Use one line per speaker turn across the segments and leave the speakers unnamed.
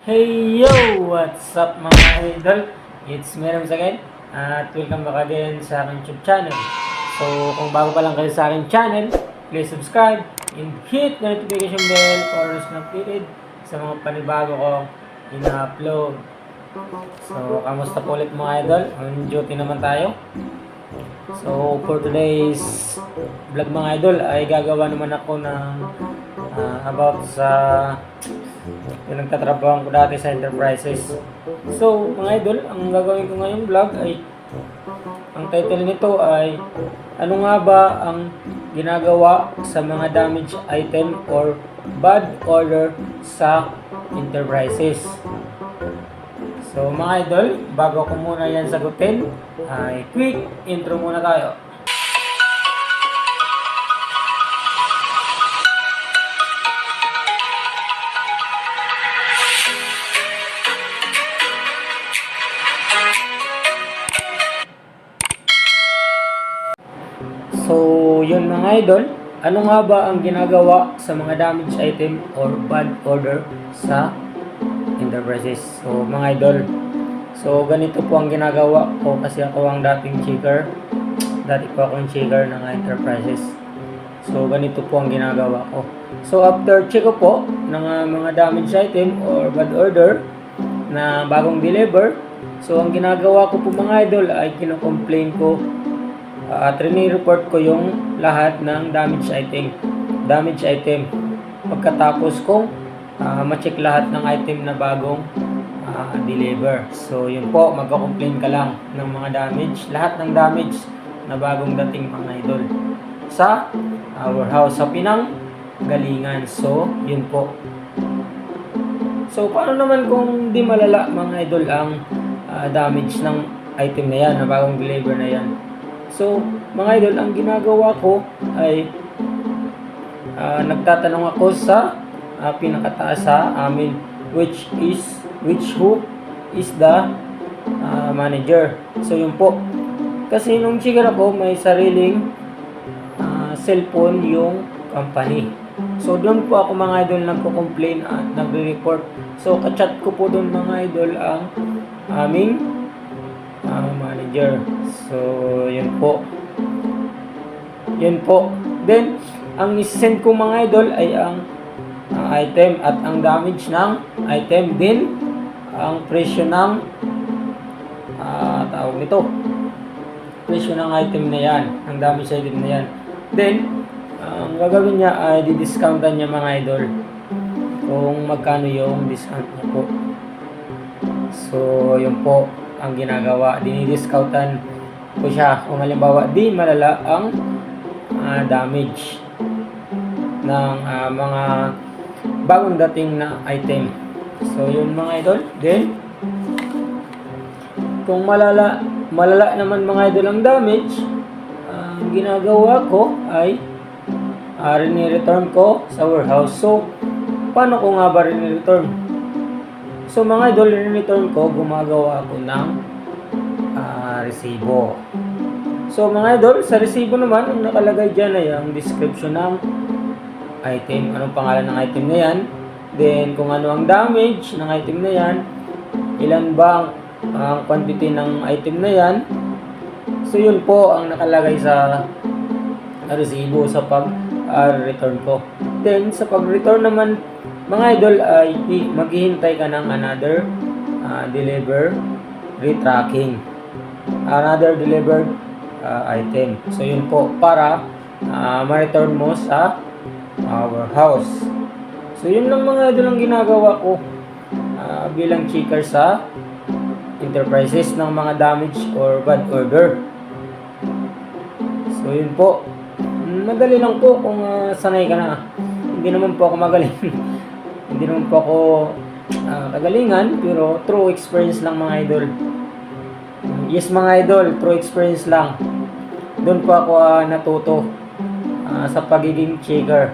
Hey yo! What's up mga idol? It's me Rams again at welcome back again sa aking YouTube channel. So kung bago pa lang kayo sa aking channel, please subscribe and hit the notification bell para mas updated sa mga panibago kong ina-upload. So kamusta po ulit mga idol? On duty naman tayo. So for today's vlog mga idol ay gagawa naman ako ng about sa yung nagtatrabaho ko dati sa enterprises. So, mga idol, ang gagawin ko ngayong vlog ay ang title nito ay ano nga ba ang ginagawa sa mga damaged item or bad order sa enterprises. So, mga idol, bago ko muna yan sagutin, ay quick intro muna tayo. So, yun mga idol, ano nga ba ang ginagawa sa mga damaged item or bad order sa enterprises? So, mga idol, so ganito po ang ginagawa ko kasi ako ang dating checker. Dati po ako yung checker ng enterprises. So, ganito po ang ginagawa ko. So, after check ko po ng mga damaged item or bad order na bagong deliver, so ang ginagawa ko po mga idol ay kino-complain ko at report ko yung lahat ng damage item pagkatapos kong ma-check lahat ng item na bagong deliver. So yun po, magko-complain ka lang ng mga damage, lahat ng damage na bagong dating mga idol sa warehouse sa pinanggalingan. So yun po. So paano naman kung di malala mga idol ang damage ng item na yan, na bagong deliver na yan? So, mga idol, ang ginagawa ko ay nagtatanong ako sa pinakataas sa amin, who is the manager. So, yun po. Kasi nung checker ako, may sariling cellphone yung company. So, doon po ako mga idol nagko-complain at nagre-report. So, kachat ko po doon mga idol ang aming manager. So, yun po. Yun po. Then, ang isend ko mga idol ay ang item at ang damage ng item din ang presyo ng tawag nito. Presyo ng item na yan. Ang damage item na yan. Then, ang gagawin niya ay didiscountan niya mga idol kung magkano yung discount niya po. So, yun po ang ginagawa, dinidiscountan ko siya kung halimbawa di malala ang damage ng mga bagong dating na item. So yun mga idol. Then kung malala naman mga idol ang damage, ang ginagawa ko ay rini-return ko sa warehouse. So paano ko nga ba rini-return? So mga idol, in-return ko, gumagawa ako ng resibo. So mga idol, sa resibo naman, ang nakalagay dyan ay ang description ng item. Anong pangalan ng item na yan? Then kung ano ang damage ng item na yan, ilan ba ang quantity ng item na yan. So yun po ang nakalagay sa resibo sa pag-return ko. Then sa pag-return naman mga idol ay maghihintay ka ng another deliver retracking, another delivered item. So yun po para ma-return mo sa warehouse. So yun lang mga idol ang ginagawa ko bilang checker sa enterprises ng mga damage or bad order. So yun po, madali lang po kung sanay ka na. Hindi naman po ako magaling. Hindi naman po ako kagalingan, pero true experience lang mga idol. Yes mga idol, true experience lang. Doon po ako natuto sa pagiging checker.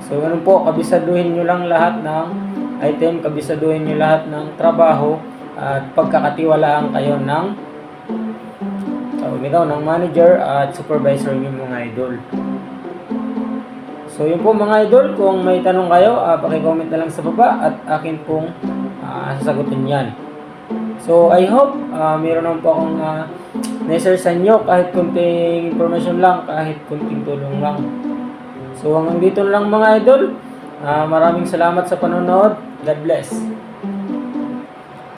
So ganun po, kabisaduhin nyo lang lahat ng item, kabisaduhin nyo lahat ng trabaho at pagkakatiwalaan kayo ng ng manager at supervisor nyo mga idol. So yun po mga idol, kung may tanong kayo, paki-comment na lang sa baba at akin pong sasagutin yan. So I hope meron naman po akong na-share sa inyo kahit kunting information lang, kahit kunting tulong lang. So hanggang dito na lang mga idol. Maraming salamat sa panonood. God bless.